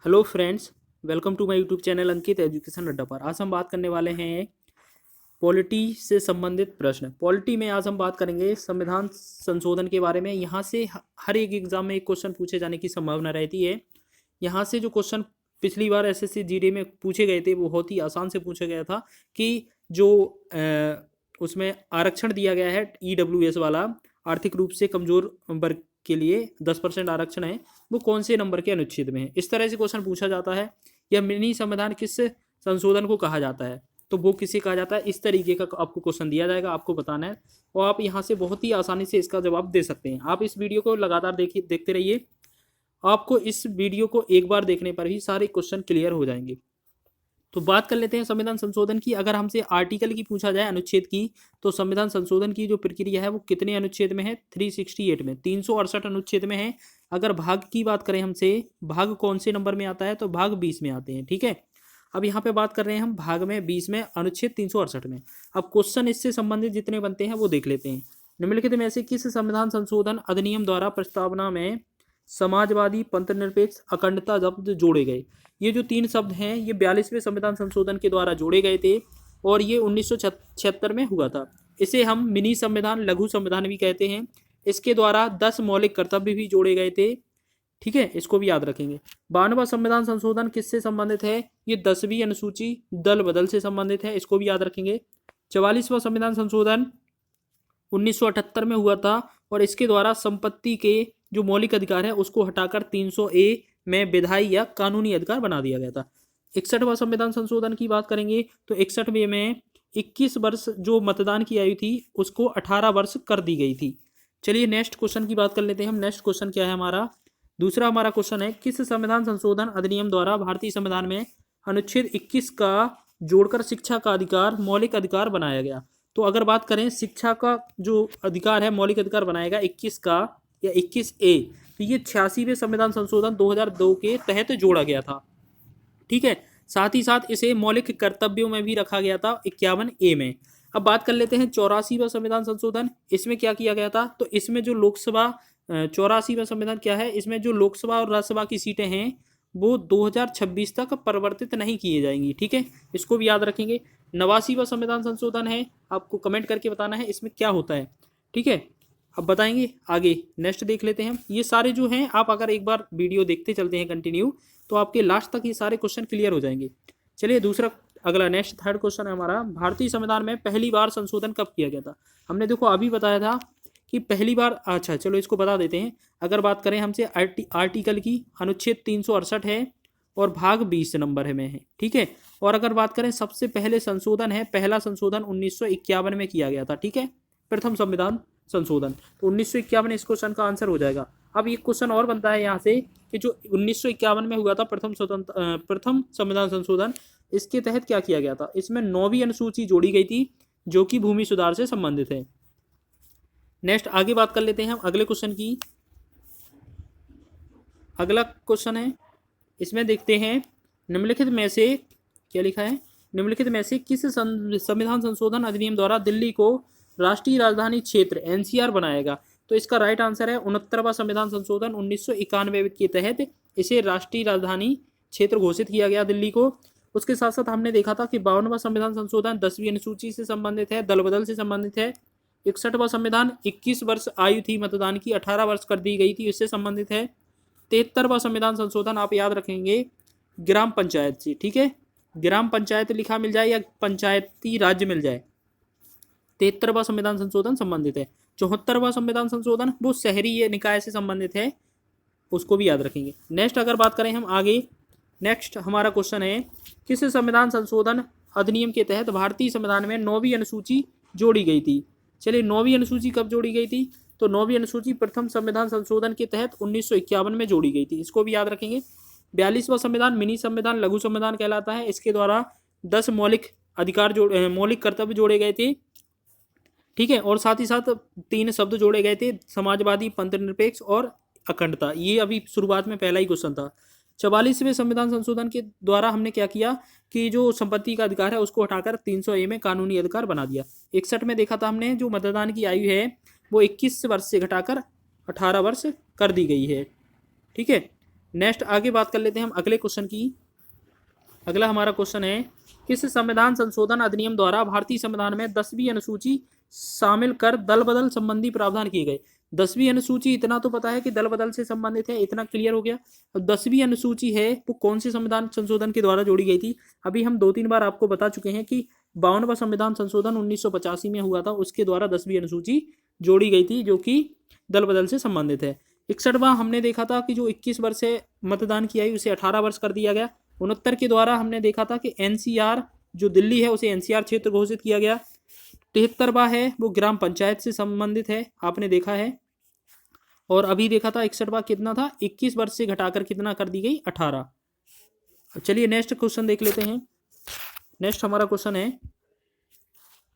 Hello friends, welcome to my YouTube channel Ankit education अड्डा पर। आज हम बात करने वाले हैं पॉलिटी से संबंधित प्रश्न। पॉलिटी में आज हम बात करेंगे संविधान संशोधन के बारे में। यहाँ से हर एक एग्जाम में एक क्वेश्चन पूछे जाने की संभावना रहती है। यहाँ से जो क्वेश्चन पिछली बार एसएससी जीडी में पूछे गए थे वो बहुत ही आसान से पूछा गया था कि जो उसमें आरक्षण दिया गया है ईडब्ल्यूएस वाला, आर्थिक रूप से कमजोर वर्ग के लिए 10% आरक्षण है, वो कौन से नंबर के अनुच्छेद में है। इस तरह से क्वेश्चन पूछा जाता है। यह मिनी संविधान किस संशोधन को कहा जाता है, तो वो किसे कहा जाता है, इस तरीके का आपको क्वेश्चन दिया जाएगा, आपको बताना है और आप यहाँ से बहुत ही आसानी से इसका जवाब दे सकते हैं। आप इस वीडियो को लगातार देखते रहिए। आपको इस वीडियो को एक बार देखने पर ही सारे क्वेश्चन क्लियर हो जाएंगे। तो बात कर लेते हैं संविधान संशोधन की। अगर हमसे आर्टिकल की पूछा जाए, अनुच्छेद की, तो संविधान संशोधन की जो प्रक्रिया है वो कितने अनुच्छेद में है? 368 में, 368 अनुच्छेद में है। अगर भाग की बात करें हमसे, भाग कौन से नंबर में आता है, तो भाग 20 में आते हैं। ठीक है, अब यहाँ पे बात कर रहे हैं हम भाग में 20 में, अनुच्छेद 368 में। अब क्वेश्चन इससे संबंधित जितने बनते हैं वो देख लेते हैं। निम्नलिखित में से किस संविधान संशोधन अधिनियम द्वारा प्रस्तावना में समाजवादी, पंथनिरपेक्ष, अखंडता शब्द जोड़े गए? ये जो तीन शब्द हैं ये 42वें संविधान संशोधन के द्वारा जोड़े गए थे और ये 1976 में हुआ था। इसे हम मिनी संविधान, लघु संविधान भी कहते हैं। इसके द्वारा 10 मौलिक कर्तव्य भी जोड़े गए थे। ठीक है, इसको भी याद रखेंगे। 52वां संविधान संशोधन किससे संबंधित है? ये 10वीं अनुसूची दल बदल से संबंधित है, इसको भी याद रखेंगे। 44वां संविधान संशोधन 1978 में हुआ था और इसके द्वारा संपत्ति के जो मौलिक अधिकार है उसको हटाकर 300A में विधायी या कानूनी अधिकार बना दिया गया था। 61वां संविधान संशोधन की बात करेंगे तो 61वें में 21 वर्ष जो मतदान की आयु थी उसको 18 वर्ष कर दी गई थी। चलिए नेक्स्ट क्वेश्चन की बात कर लेते हैं हम। नेक्स्ट क्वेश्चन क्या है हमारा? दूसरा हमारा क्वेश्चन है, किस संविधान संशोधन अधिनियम द्वारा भारतीय संविधान में अनुच्छेद 21 का जोड़कर शिक्षा का अधिकार मौलिक अधिकार बनाया गया? तो अगर बात करें शिक्षा का जो अधिकार है, मौलिक अधिकार बनाएगा 21 का या 21A, तो ये 86वें संविधान संशोधन 2002 के तहत जोड़ा गया था। ठीक है, साथ ही साथ इसे मौलिक कर्तव्यों में भी रखा गया था 51A में। अब बात कर लेते हैं 84वां संविधान संशोधन। इसमें क्या किया गया था? तो इसमें जो लोकसभा 84वां संविधान क्या है, इसमें जो लोकसभा और राज्यसभा की सीटें हैं वो 2026 तक परिवर्तित नहीं किए जाएंगी। ठीक है, इसको भी याद रखेंगे। 89वां संविधान संशोधन है, आपको कमेंट करके बताना है इसमें क्या होता है। ठीक है, अब बताएंगे आगे। नेक्स्ट देख लेते हैं। ये सारे जो हैं, आप अगर एक बार वीडियो देखते चलते हैं कंटिन्यू, तो आपके लास्ट तक ये सारे क्वेश्चन क्लियर हो जाएंगे। चलिए दूसरा, अगला नेक्स्ट थर्ड क्वेश्चन है हमारा, भारतीय संविधान में पहली बार संशोधन कब किया गया था? हमने देखो अभी बताया था कि पहली बार। अच्छा चलो इसको बता देते हैं। अगर बात करें हमसे आर्टिकल की, अनुच्छेद 368 है और भाग 20 नंबर में है। ठीक है, और अगर बात करें सबसे पहले संशोधन है, पहला संशोधन 1951 में किया गया था। ठीक है, प्रथम संविधान संशोधन, तो 1951 इस क्वेश्चन का आंसर हो जाएगा। अब एक क्वेश्चन और बनता है यहाँ से कि जो 1951 में हुआ था प्रथम संविधान संशोधन, इसके तहत क्या किया गया था? इसमें 9वीं अनुसूची जोड़ी गई थी जो कि भूमि सुधार से संबंधित है। नेक्स्ट आगे बात कर लेते हैं हम अगले क्वेश्चन की। अगला क्वेश्चन है, इसमें देखते हैं निम्नलिखित में से क्या लिखा है, निम्नलिखित में से किस संविधान संशोधन अधिनियम द्वारा दिल्ली को राष्ट्रीय राजधानी क्षेत्र एनसीआर बनाएगा? तो इसका राइट आंसर है 69वां संविधान संशोधन 1991 के तहत इसे राष्ट्रीय राजधानी क्षेत्र घोषित किया गया दिल्ली को। उसके साथ साथ हमने देखा था कि 52वां संविधान संशोधन 10वीं अनुसूची से संबंधित है, दल बदल से संबंधित है। 61वां संविधान 21 वर्ष आयु थी मतदान की, 18 वर्ष कर दी गई थी, इससे संबंधित है। 73वां संविधान संशोधन आप याद रखेंगे ग्राम पंचायत से। ठीक है, ग्राम पंचायत लिखा मिल जाए या पंचायती राज्य मिल जाए, 73वां संविधान संशोधन संबंधित है। 74वां संविधान संशोधन वो शहरी निकाय से संबंधित है, उसको भी याद रखेंगे। नेक्स्ट अगर बात करें हम आगे, नेक्स्ट हमारा क्वेश्चन है, किस संविधान संशोधन अधिनियम के तहत भारतीय संविधान में 9वीं अनुसूची जोड़ी गई थी? चलिए 9वीं अनुसूची कब जोड़ी गई थी? तो 9वीं अनुसूची प्रथम संविधान संशोधन के तहत 1951 में जोड़ी गई थी, इसको भी याद रखेंगे। 42वां संविधान मिनी संविधान, लघु संविधान कहलाता है। इसके द्वारा 10 मौलिक अधिकार मौलिक कर्तव्य जोड़े गए थे। ठीक है, और साथ ही साथ 3 शब्द जोड़े गए थे, समाजवादी, पंथनिरपेक्ष और अखंडता। ये अभी शुरुआत में पहला ही क्वेश्चन था। 44वें संविधान संशोधन के द्वारा हमने क्या किया कि जो संपत्ति का अधिकार है उसको हटाकर 300A में कानूनी अधिकार बना दिया। 61 में देखा था हमने जो मतदान की आयु है वो 21 वर्ष से घटाकर 18 वर्ष कर दी गई है। ठीक है, नेक्स्ट आगे बात कर लेते हैं हम अगले क्वेश्चन की। अगला हमारा क्वेश्चन है, किस संविधान संशोधन अधिनियम द्वारा भारतीय संविधान में 10वीं अनुसूची शामिल कर दल बदल संबंधी प्रावधान किए गए। 10वीं अनुसूची इतना तो पता है कि दल बदल से संबंधित है, इतना क्लियर हो गया। अब 10वीं अनुसूची है वो कौन से संविधान संशोधन के द्वारा जोड़ी गई थी। अभी हम 2-3 बार आपको बता चुके हैं कि 52वां संविधान संशोधन 1985 में हुआ था, उसके द्वारा 10वीं अनुसूची जोड़ी गई थी जो कि दल बदल से संबंधित है। 61वां हमने देखा था कि जो 21 वर्ष से मतदान की आयु उसे 18 वर्ष कर दिया गया। 69 के द्वारा हमने देखा था कि एनसीआर जो दिल्ली है उसे एनसीआर क्षेत्र घोषित किया गया। 73वां है वो ग्राम पंचायत से संबंधित है, आपने देखा है। और अभी देखा था 61वां कितना था, 21 वर्ष से घटाकर कितना कर दी गई, 18। चलिए नेक्स्ट क्वेश्चन देख लेते हैं। नेक्स्ट हमारा क्वेश्चन है,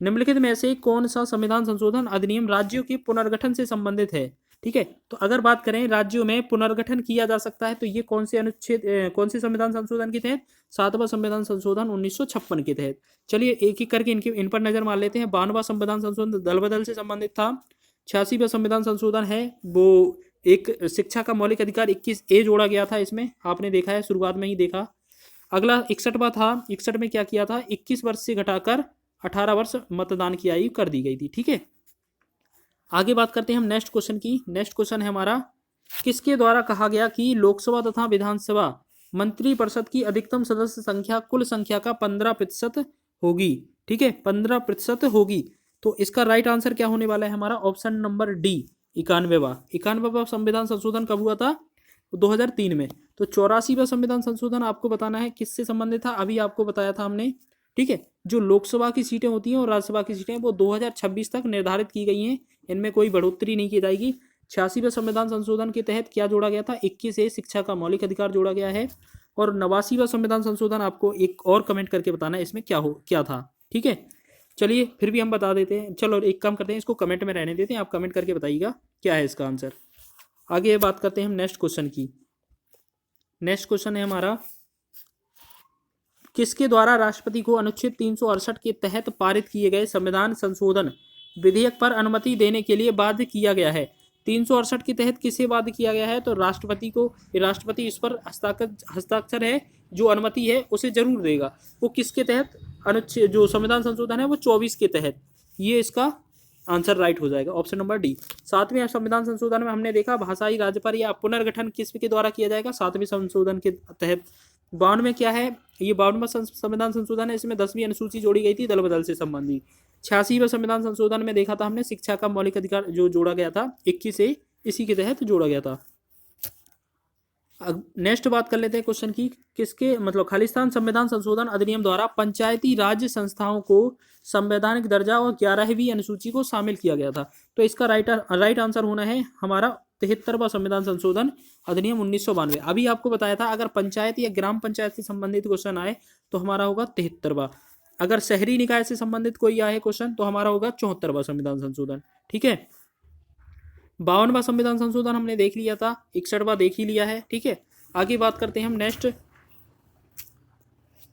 निम्नलिखित में से कौन सा संविधान संशोधन अधिनियम राज्यों के पुनर्गठन से संबंधित है। ठीक है, तो अगर बात करें राज्यों में पुनर्गठन किया जा सकता है तो ये कौन से अनुच्छेद कौन से संविधान संशोधन के तहत, 7वां संविधान संशोधन 1956 के तहत। चलिए एक एक करके इन पर नजर मार लेते हैं। 52वां संविधान संशोधन दल बदल से संबंधित था। 86वां संविधान संशोधन है वो एक शिक्षा का मौलिक अधिकार 21A जोड़ा गया था, इसमें आपने देखा है, शुरुआत में ही देखा। अगला 61वां था। 61 में क्या किया था, 21 वर्ष से घटाकर 18 वर्ष मतदान की आयु कर दी गई थी। ठीक है, आगे बात करते हैं हम नेक्स्ट क्वेश्चन की। नेक्स्ट क्वेश्चन है हमारा, किसके द्वारा कहा गया कि लोकसभा तथा विधानसभा मंत्रिपरिषद की अधिकतम सदस्य संख्या कुल संख्या का 15% होगी। ठीक है, 15% होगी। तो इसका राइट आंसर क्या होने वाला है हमारा, ऑप्शन नंबर डी, 91वां संविधान संशोधन कब हुआ था, 2003 में। तो 84वां संविधान संशोधन आपको बताना है किससे संबंधित था, अभी आपको बताया था हमने। ठीक है, जो लोकसभा की सीटें होती हैं और राज्यसभा की सीटें वो 2026 तक निर्धारित की गई हैं, इनमें कोई बढ़ोतरी नहीं की जाएगी। 86वें संविधान संशोधन के तहत क्या जोड़ा गया था, 21A शिक्षा का मौलिक अधिकार जोड़ा गया है। और 89वां संविधान संशोधन आपको एक और कमेंट करके बताना है इसमें क्या था। ठीक है, चलिए फिर भी हम बता देते हैं। चलो एक काम करते हैं, इसको कमेंट में रहने देते हैं, आप कमेंट करके बताइएगा क्या है इसका आंसर। आगे बात करते हैं हम नेक्स्ट क्वेश्चन की। नेक्स्ट क्वेश्चन है हमारा, किसके द्वारा राष्ट्रपति को अनुच्छेद 368 के तहत पारित किए गए संविधान संशोधन विधेयक पर अनुमति देने के लिए बाध्य किया गया है। 368 के तहत किसे बाध्य किया गया है, तो राष्ट्रपति को। राष्ट्रपति इस पर हस्ताक्षर है, जो अनुमति है उसे जरूर देगा। वो किसके तहत, अनुच्छेद जो संविधान संशोधन है वो 24 के तहत। ये इसका आंसर राइट हो जाएगा, ऑप्शन नंबर डी। 7वें संविधान संशोधन में हमने देखा भाषाई राज्य पर या पुनर्गठन किसके द्वारा किया जाएगा, 7वें संशोधन के तहत। 52 में क्या है, ये 52वां संविधान संशोधन है, इसमें 10वीं अनुसूची जोड़ी गई थी दल बदल से संबंधित। 86वें संविधान संशोधन में देखा था हमने शिक्षा का मौलिक अधिकार जो जोड़ा गया था 21A, इसी के तहत जोड़ा गया था। नेक्स्ट बात कर लेते हैं क्वेश्चन की, किसके मतलब खालिस्तान संविधान संशोधन अधिनियम द्वारा पंचायती राज संस्थाओं को संवैधानिक दर्जा और 11वीं अनुसूची को शामिल किया गया था। तो इसका राइट आंसर होना है हमारा 73वां संविधान संशोधन अधिनियम 1992। अभी आपको बताया था अगर पंचायत या ग्राम पंचायत से संबंधित क्वेश्चन आए तो हमारा होगा 73वां। अगर शहरी निकाय से संबंधित कोई आए क्वेश्चन तो हमारा होगा 74वां संविधान संशोधन। ठीक है, 52वां संविधान संशोधन हमने देख लिया था, 61वां देख ही लिया है। ठीक है, आगे बात करते हैं हम नेक्स्ट।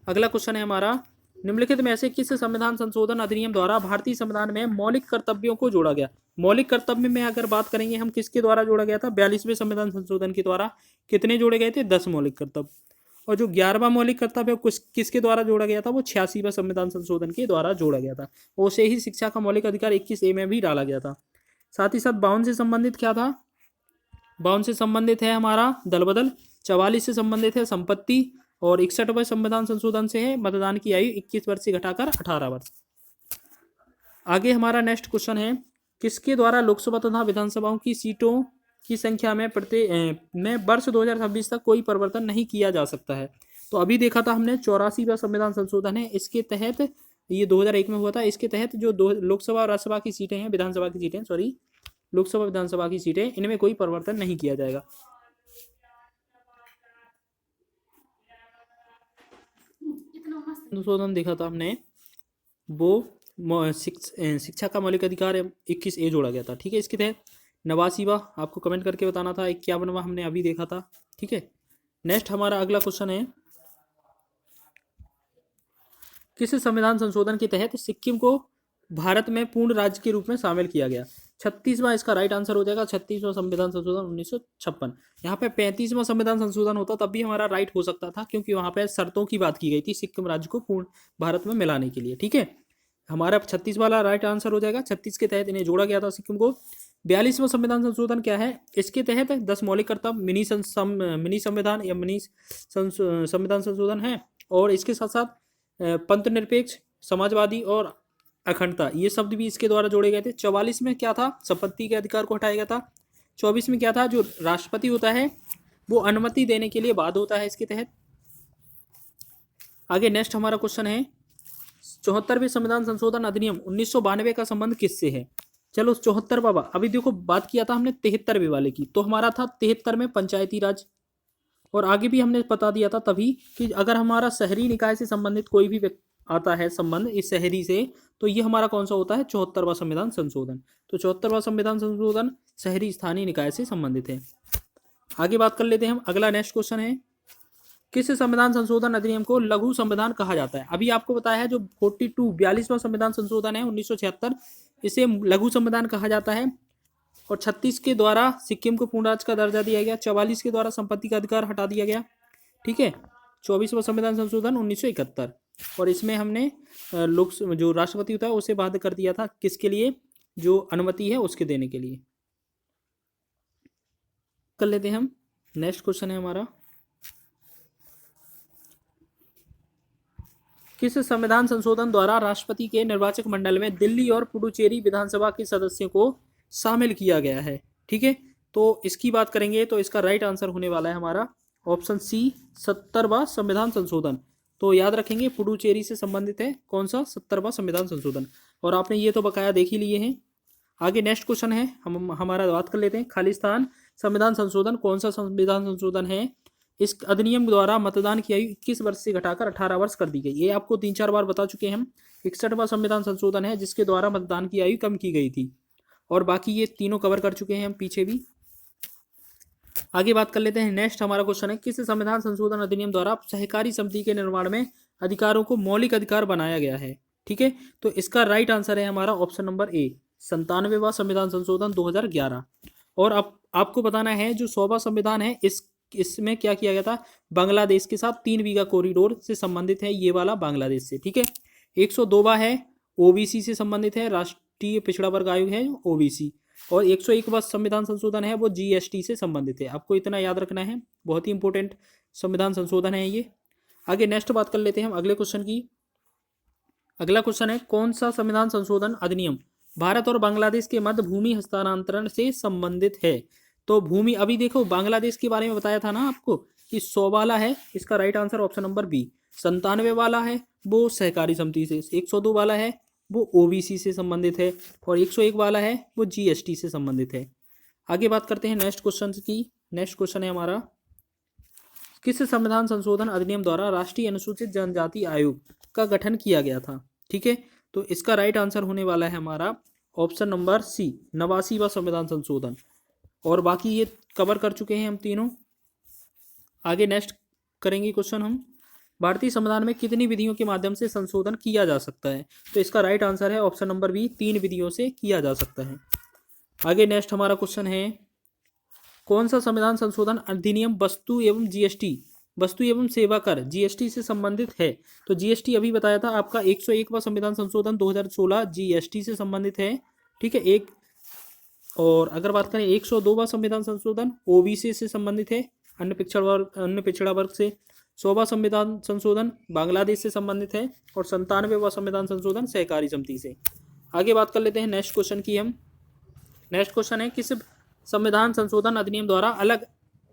अगला क्वेश्चन है हमारा, निम्नलिखित में से किस संविधान संशोधन अधिनियम द्वारा भारतीय संविधान में मौलिक कर्तव्यों को जोड़ा गया। मौलिक कर्तव्य में अगर बात करेंगे हम किसके द्वारा जोड़ा गया था, 42वें संविधान संशोधन के द्वारा। कितने जोड़े गए थे, 10 मौलिक कर्तव्य। और जो 11वां मौलिक कर्तव्य किसके द्वारा जोड़ा गया था, वो 86वें संविधान संशोधन के द्वारा जोड़ा गया था। उसे ही शिक्षा का मौलिक अधिकार 21A में भी डाला गया था। साथ ही साथ 52 से संबंधित क्या था, 52 से संबंधित है हमारा दल बदल। 44 से संबंधित है संपत्ति। और 61वें संविधान संशोधन से है मतदान की आयु 21 वर्ष से घटाकर 18 वर्ष। आगे हमारा नेक्स्ट क्वेश्चन है, किसके द्वारा लोकसभा तथा विधानसभाओं की सीटों की संख्या में वर्ष 2026 तक कोई परिवर्तन नहीं किया जा सकता है। तो अभी देखा था हमने 84वां संविधान संशोधन है, इसके तहत ये 2001 में हुआ था। इसके तहत जो लोकसभा और राज्यसभा की सीटें हैं, विधानसभा की सीटें, सॉरी लोकसभा विधानसभा की सीटें, इनमें कोई परिवर्तन नहीं किया जाएगा। संशोधन देखा था हमने वो शिक्षा का मौलिक अधिकार 21A जोड़ा गया था। ठीक है, इसके तहत 89वां आपको कमेंट करके बताना था, 51वां हमने अभी देखा था। ठीक है, नेक्स्ट हमारा अगला क्वेश्चन है, किस संविधान संशोधन के तहत सिक्किम को भारत में पूर्ण राज्य के रूप में शामिल किया गया। 36वां इसका राइट आंसर हो जाएगा, 36वां संविधान संशोधन 1956। यहाँ पे 35वां संविधान संशोधन होता तब भी हमारा राइट हो सकता था, क्योंकि वहाँ पे शर्तों की बात की गई थी सिक्किम राज्य को पूर्ण भारत में मिलाने के लिए। ठीक है, हमारा 36 वाला राइट आंसर हो जाएगा। 36 के तहत इन्हें जोड़ा गया था सिक्किम को। 42वां संविधान संशोधन क्या है? इसके तहत 10 मौलिक कर्तव्य, मिनी संविधान या मिनी संविधान संशोधन है, और इसके साथ साथ पंथ निरपेक्ष, समाजवादी और अखंडता, ये शब्द भी इसके द्वारा जोड़े गए थे। 44 में क्या था? संपत्ति के अधिकार को हटाया गया था। 24 में क्या था? जो राष्ट्रपति होता है वो अनुमति देने के लिए बाध्य होता है इसके तहत। आगे नेक्स्ट हमारा क्वेश्चन है 74वें संविधान संशोधन अधिनियम 1992 का संबंध किससे है? चलो 74वां, अभी देखो बात किया था हमने 73वें वाले की, तो हमारा था 73 में पंचायती राज, और आगे भी हमने बता दिया था तभी कि अगर हमारा शहरी निकाय से संबंधित कोई भी आता है संबंध इस शहरी से, तो ये हमारा कौन सा होता है? 74वां संविधान संशोधन। तो 74वां संविधान संशोधन शहरी स्थानीय निकाय से संबंधित है। आगे बात कर लेते हैं हम। अगला नेक्स्ट क्वेश्चन है किस संविधान संशोधन अधिनियम को लघु संविधान कहा जाता है? अभी आपको बताया है जो 42वां संविधान संशोधन है 1976, इसे लघु संविधान कहा जाता है। और 36 के द्वारा सिक्किम को पूर्ण राज्य का दर्जा दिया गया। 44 के द्वारा संपत्ति का अधिकार हटा दिया गया। ठीक है, 24वां संविधान संशोधन 1971, और इसमें हमने लोक जो राष्ट्रपति होता है उसे बाध्य कर दिया था, किसके लिए? जो अनुमति है उसके देने के लिए। कर लेते हैं हम। नेक्स्ट क्वेश्चन है हमारा किस संविधान संशोधन द्वारा राष्ट्रपति के निर्वाचक मंडल में दिल्ली और पुडुचेरी विधानसभा के सदस्यों को शामिल किया गया है? ठीक है, तो इसकी बात करेंगे तो इसका राइट आंसर होने वाला है हमारा ऑप्शन सी 70वां संविधान संशोधन। तो याद रखेंगे पुडुचेरी से संबंधित है कौन सा? 70वां संविधान संशोधन। और आपने ये तो बकाया देख ही लिए हैं। आगे नेक्स्ट क्वेश्चन है हमारा बात कर लेते हैं खालिस्तान संविधान संशोधन कौन सा संविधान संशोधन है? इस अधिनियम द्वारा मतदान की आयु 21 वर्ष से घटाकर 18 वर्ष कर दी गई। ये आपको 3-4 बार बता चुके हैं हम। 61वां संविधान संशोधन है जिसके द्वारा मतदान की आयु कम की गई थी, और बाकी ये तीनों कवर कर चुके हैं हम पीछे भी। आगे बात कर लेते हैं। नेक्स्ट हमारा क्वेश्चन है किस संविधान संशोधन अधिनियम द्वारा सहकारी समिति के निर्माण में अधिकारों को मौलिक अधिकार बनाया गया है? ठीक है, तो इसका राइट आंसर है हमारा ऑप्शन नंबर ए 97वां संविधान संशोधन 2011। और अब आपको बताना है जो 100वां संविधान है इसमें क्या किया गया था? बांग्लादेश के साथ 3 बीघा कॉरिडोर से संबंधित है ये वाला, बांग्लादेश से। ठीक है, 102वां है ओबीसी से संबंधित है, राष्ट्रीय पिछड़ा वर्ग आयोग है ओबीसी। और 101वां संविधान संशोधन है वो जीएसटी से संबंधित है। आपको इतना याद रखना है, बहुत ही इंपॉर्टेंट संविधान संशोधन है ये। आगे नेक्स्ट बात कर लेते हैं हम अगले क्वेश्चन की। अगला क्वेश्चन है कौन सा संविधान संशोधन अधिनियम भारत और बांग्लादेश के मध्य भूमि हस्तांतरण से संबंधित है? तो भूमि, अभी देखो बांग्लादेश के बारे में बताया था ना आपको कि 100 वाला है, इसका right answer option number B. 97 वाला है वो सहकारी समिति से, 102 वाला है वो ओबीसी से संबंधित है, और 101 वाला है वो जीएसटी से संबंधित है। आगे बात करते हैं नेक्स्ट क्वेश्चन की। नेक्स्ट क्वेश्चन है हमारा किस संविधान संशोधन अधिनियम द्वारा राष्ट्रीय अनुसूचित जनजाति आयोग का गठन किया गया था? ठीक है, तो इसका राइट आंसर होने वाला है हमारा ऑप्शन नंबर सी 89वां संविधान संशोधन, और बाकी ये कवर कर चुके हैं हम तीनों। आगे नेक्स्ट करेंगे क्वेश्चन हम भारतीय संविधान में कितनी विधियों के माध्यम से संशोधन किया जा सकता है? तो इसका राइट आंसर है ऑप्शन नंबर बी 3 विधियों से किया जा सकता है। आगे नेक्स्ट हमारा क्वेश्चन है कौन सा संविधान संशोधन अधिनियम वस्तु एवं सेवा कर जीएसटी से संबंधित है? तो जीएसटी अभी बताया था आपका 101वां संविधान संशोधन 2016 जीएसटी से संबंधित है। ठीक है, एक और अगर बात करें 102वां संविधान संशोधन ओबीसी से संबंधित है, अन्य पिछड़ा वर्ग से। 100वां संविधान संशोधन बांग्लादेश से संबंधित है, और 97वां संविधान संशोधन सहकारी समिति से। आगे बात कर लेते हैं नेक्स्ट क्वेश्चन की हम। नेक्स्ट क्वेश्चन है किस संविधान संशोधन अधिनियम द्वारा अलग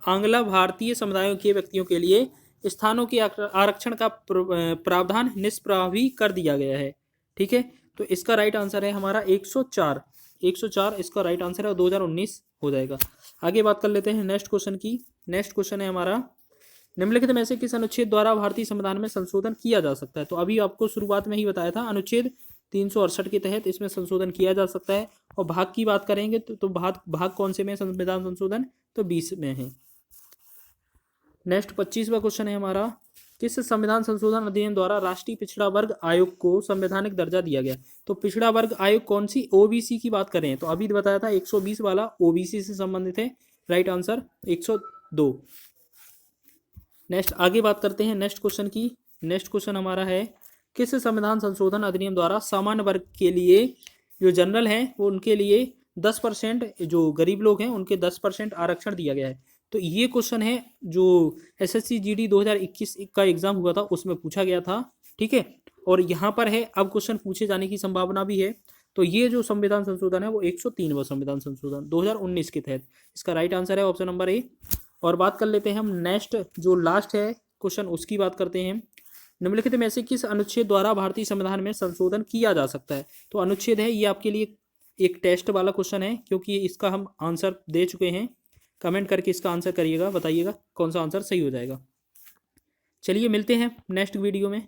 आंग्ल भारतीय समुदायों के व्यक्तियों के लिए स्थानों के आरक्षण का प्रावधान निष्प्रभावी कर दिया गया है? ठीक है, तो इसका राइट आंसर है हमारा 104 इसका राइट आंसर है, 2019 हो जाएगा। आगे बात कर लेते हैं नेक्स्ट क्वेश्चन की। नेक्स्ट क्वेश्चन है हमारा निम्नलिखित में से किस अनुच्छेद द्वारा भारतीय संविधान में संशोधन किया जा सकता है? तो अभी आपको शुरुआत में ही बताया था अनुच्छेद 368 के तहत इसमें संशोधन किया जा सकता है। और भाग की बात करेंगे तो भाग कौन से में संविधान संशोधन? तो 20 में है। नेक्स्ट 25वां क्वेश्चन है हमारा किस संविधान संशोधन अधिनियम द्वारा राष्ट्रीय पिछड़ा वर्ग आयोग को संवैधानिक दर्जा दिया गया? तो पिछड़ा वर्ग आयोग कौन सी? ओबीसी की बात करें तो अभी बताया था 120 वाला ओबीसी से संबंधित है। Right answer 102। नेक्स्ट आगे बात करते हैं नेक्स्ट क्वेश्चन की। नेक्स्ट क्वेश्चन हमारा है किस संविधान संशोधन अधिनियम द्वारा सामान्य वर्ग के लिए जो जनरल है वो उनके लिए 10%, जो गरीब लोग हैं उनके 10% आरक्षण दिया गया है? तो ये क्वेश्चन है जो एसएससी जीडी 2021 का एग्जाम हुआ था उसमें पूछा गया था। ठीक है, और यहाँ पर है अब क्वेश्चन पूछे जाने की संभावना भी है। तो ये जो संविधान संशोधन है वो 103वां संविधान संशोधन 2019 के तहत, इसका राइट आंसर है ऑप्शन नंबर ए। और बात कर लेते हैं हम नेक्स्ट जो लास्ट है क्वेश्चन उसकी बात करते हैं। निम्नलिखित में से किस अनुच्छेद द्वारा भारतीय संविधान में संशोधन किया जा सकता है? तो अनुच्छेद है ये आपके लिए एक टेस्ट वाला क्वेश्चन है क्योंकि इसका हम आंसर दे चुके हैं। कमेंट करके इसका आंसर करिएगा, बताइएगा कौन सा आंसर सही हो जाएगा। चलिए मिलते हैं नेक्स्ट वीडियो में।